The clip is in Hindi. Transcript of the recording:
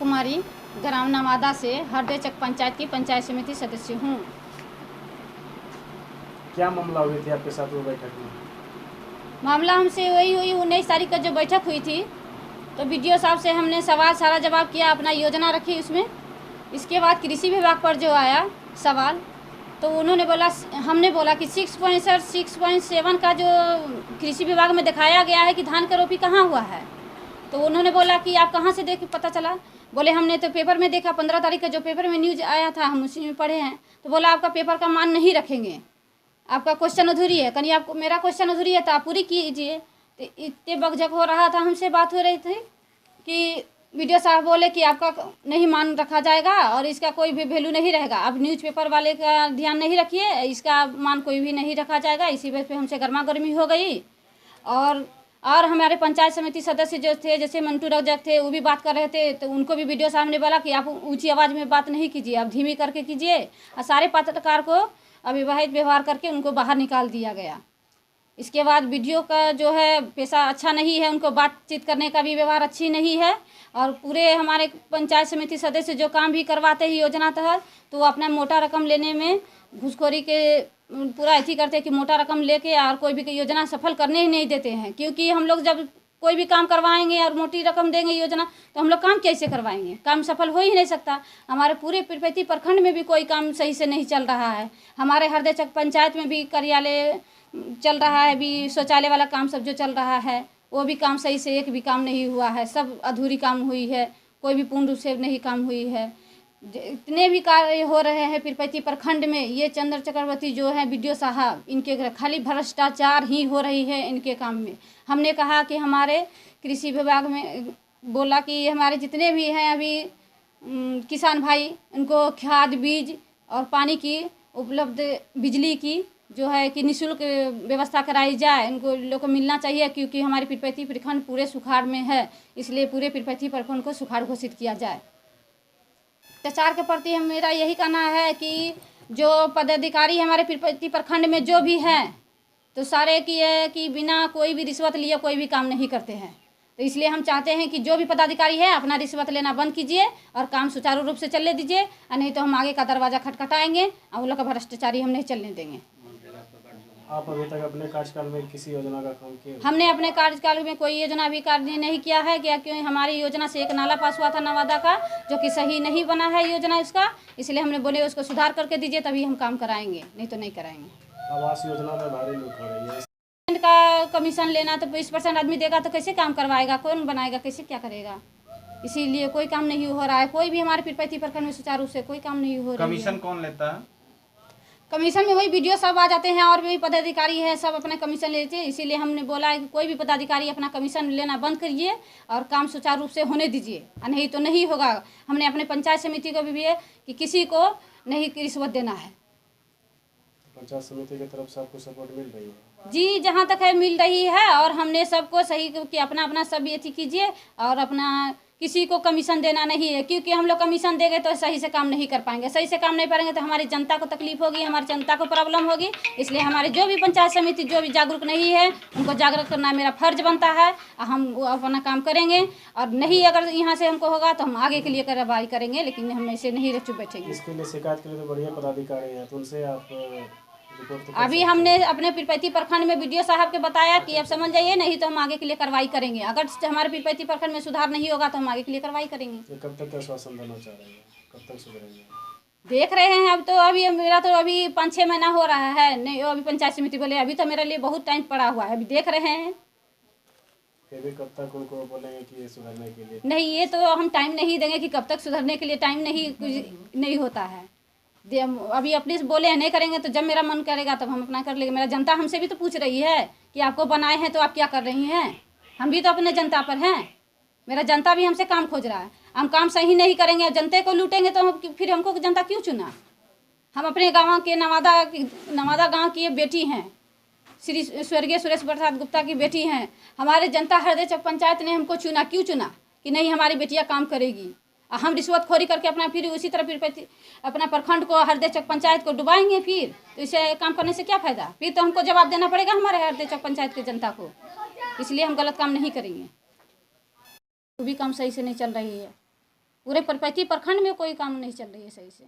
कुमारी ग्राम नवादा से हरदेचक पंचायत की पंचायत समिति सदस्य हूँ। क्या मामला हुई थी आपके साथ वो बैठक में? मामला हमसे वही हुई 19 तारीख का जो बैठक हुई थी, तो बीडीओ साहब से हमने सवाल सारा जवाब किया, अपना योजना रखी उसमें। इसके बाद कृषि विभाग पर जो आया सवाल, तो उन्होंने बोला, हमने बोला कि 6.7 का जो कृषि विभाग में दिखाया गया है कि धान का रोपी कहाँ हुआ है, तो उन्होंने बोला कि आप कहाँ से देख पता चला? बोले हमने तो पेपर में देखा, 15 तारीख का जो पेपर में न्यूज आया था हम उसी में पढ़े हैं। तो बोला आपका पेपर का मान नहीं रखेंगे, आपका क्वेश्चन अधूरी है, कहीं आपको मेरा क्वेश्चन अधूरी है तो आप पूरी कीजिए। तो इतने बकझक हो रहा था, हमसे बात हो रही थी कि वीडियो साहब बोले कि आपका नहीं मान रखा जाएगा और इसका कोई भी वैल्यू नहीं रहेगा, अब न्यूज़पेपर वाले का ध्यान नहीं रखिए, इसका मान कोई भी नहीं रखा जाएगा। इसी वजह से हमसे गर्मा गर्मी हो गई। और हमारे पंचायत समिति सदस्य जो थे, जैसे मंटू रजक थे, वो भी बात कर रहे थे, तो उनको भी वीडियो साहब ने बोला कि आप ऊंची आवाज़ में बात नहीं कीजिए, आप धीमी करके कीजिए। और सारे पत्रकार को अविवाहित व्यवहार करके उनको बाहर निकाल दिया गया। इसके बाद वीडियो का जो है पेशा अच्छा नहीं है, उनको बातचीत करने का भी व्यवहार अच्छी नहीं है। और पूरे हमारे पंचायत समिति सदस्य जो काम भी करवाते हैं योजना तहत, तो वो अपना मोटा रकम लेने में घूसखोरी के पूरा ऐसी करते हैं कि मोटा रकम लेके और कोई भी योजना सफल करने ही नहीं देते हैं। क्योंकि हम लोग जब कोई भी काम करवाएंगे और मोटी रकम देंगे योजना, तो हम लोग काम कैसे करवाएंगे? काम सफल हो ही नहीं सकता। हमारे पूरे पीरपैती प्रखंड में भी कोई काम सही से नहीं चल रहा है। हमारे हरदेचक पंचायत में भी कार्यालय चल रहा है, भी शौचालय वाला काम सब जो चल रहा है, वो भी काम सही से एक भी काम नहीं हुआ है, सब अधूरी काम हुई है, कोई भी पूर्ण रूप से नहीं काम हुई है। इतने भी कार्य हो रहे हैं पीरपैती प्रखंड में, ये चंद्र चक्रवर्ती जो है बीडीओ साहब, इनके खाली भ्रष्टाचार ही हो रही है इनके काम में। हमने कहा कि हमारे कृषि विभाग में बोला कि हमारे जितने भी हैं अभी किसान भाई, उनको खाद बीज और पानी की उपलब्ध, बिजली की जो है कि निःशुल्क व्यवस्था कराई जाए, इनको लोग को मिलना चाहिए। क्योंकि हमारे पीरपैती प्रखंड पूरे सुखाड़ में है, इसलिए पूरे पीरपैती प्रखंड को सुखाड़ घोषित किया जाए। अत्याचार के प्रति मेरा यही कहना है कि जो पदाधिकारी हमारे पीरपैती प्रखंड में जो भी हैं, तो सारे की है कि बिना कोई भी रिश्वत लिए कोई भी काम नहीं करते हैं। तो इसलिए हम चाहते हैं कि जो भी पदाधिकारी है अपना रिश्वत लेना बंद कीजिए और काम सुचारू रूप से चलने दीजिए, और नहीं तो हम आगे का दरवाज़ा खटखटाएंगे और उन लोग का भ्रष्टाचारी हम नहीं चलने देंगे। आप अभी तक अपने कार्यकाल में किसी योजना का काम किए? हमने अपने कार्यकाल में कोई योजना भी कार्य नहीं किया है। क्योंकि हमारी योजना से एक नाला पास हुआ था नवादा का, जो कि सही नहीं बना है योजना उसका, इसलिए हमने बोले उसको सुधार करके दीजिए, तभी हम काम कराएंगे, नहीं तो नहीं कराएंगे। आवास योजना में भारी लूट हो रही है। का कमीशन लेना तो 20% आदमी देगा तो कैसे काम करवाएगा, कौन बनाएगा, कैसे क्या करेगा? इसीलिए कोई काम नहीं हो रहा है। कोई भी हमारे पीरपैती प्रखंड में सुचारू से कोई काम नहीं हो रहा है। कमीशन कौन लेता है? कमीशन में वही बीडीओ साहब आ जाते हैं और भी पदाधिकारी हैं, सब अपना कमीशन लेते हैं। इसीलिए हमने बोला है कि कोई भी पदाधिकारी अपना कमीशन लेना बंद करिए और काम सुचारू रूप से होने दीजिए, और नहीं तो नहीं होगा। हमने अपने पंचायत समिति को भी है कि किसी को नहीं रिश्वत देना है। पंचायत समिति की तरफ से आपको सपोर्ट मिल रही है? जी, जहाँ तक है मिल रही है। और हमने सबको सही कि अपना अपना सब ये कीजिए, और अपना किसी को कमीशन देना नहीं है। क्योंकि हम लोग कमीशन देंगे तो सही से काम नहीं कर पाएंगे, सही से काम नहीं करेंगे तो हमारी जनता को तकलीफ होगी, हमारी जनता को प्रॉब्लम होगी। इसलिए हमारे जो भी पंचायत समिति जो भी जागरूक नहीं है, उनको जागरूक करना मेरा फर्ज बनता है, और हम वो अपना काम करेंगे। और नहीं अगर यहाँ से हमको होगा तो हम आगे के लिए कार्रवाई करेंगे, लेकिन हम ऐसे नहीं चुप बैठेंगे। इसके लिए शिकायत के लिए तो बढ़िया पदाधिकारी हैं, तो उनसे आप अभी हमने अपने पीरपैती प्रखंड में बीडीओ साहब के बताया कि अब समझ जाइए, नहीं तो हम आगे के लिए कार्रवाई करेंगे। अगर हमारे पीरपैती प्रखंड में सुधार नहीं होगा तो हम आगे के लिए कार्रवाई करेंगे। कब तक आश्वासन देना चाह रहे हैं, कब तक सुधरेंगे? देख रहे हैं। अब तो अभी मेरा तो अभी 5-6 महीना हो रहा है, नहीं अभी पंचायत समिति बोले अभी तो मेरे लिए बहुत टाइम पड़ा हुआ है, अभी देख रहे हैं। फिर भी कब तक उनको बोलेंगे कि ये सुधरने के लिए? नहीं, ये तो हम टाइम नहीं देंगे कि कब तक सुधरने के लिए, टाइम नहीं होता है। अभी अपने से बोले हैं नहीं करेंगे, तो जब मेरा मन करेगा तब हम अपना कर लेंगे। मेरा जनता हमसे भी तो पूछ रही है कि आपको बनाए हैं तो आप क्या कर रही हैं। हम भी तो अपने जनता पर हैं, मेरा जनता भी हमसे काम खोज रहा है। हम काम सही नहीं करेंगे, जनता को लूटेंगे तो फिर हमको जनता क्यों चुना? हम अपने गाँव के नवादा गाँव की बेटी हैं, श्री स्वर्गीय सुरेश प्रसाद गुप्ता की बेटी हैं। हमारे जनता हरदेचक पंचायत ने हमको चुना, क्यों चुना? कि नहीं हमारी बेटियाँ काम करेगी। हम रिश्वतखोरी करके अपना फिर उसी तरह फिर अपना प्रखंड को, हरदेचक पंचायत को डुबाएंगे फिर, तो इसे काम करने से क्या फ़ायदा? फिर तो हमको जवाब देना पड़ेगा हमारे हरदेचक पंचायत की जनता को। इसलिए हम गलत काम नहीं करेंगे। वो भी काम सही से नहीं चल रही है। पूरे प्रति प्रखंड में कोई काम नहीं चल रही है सही से।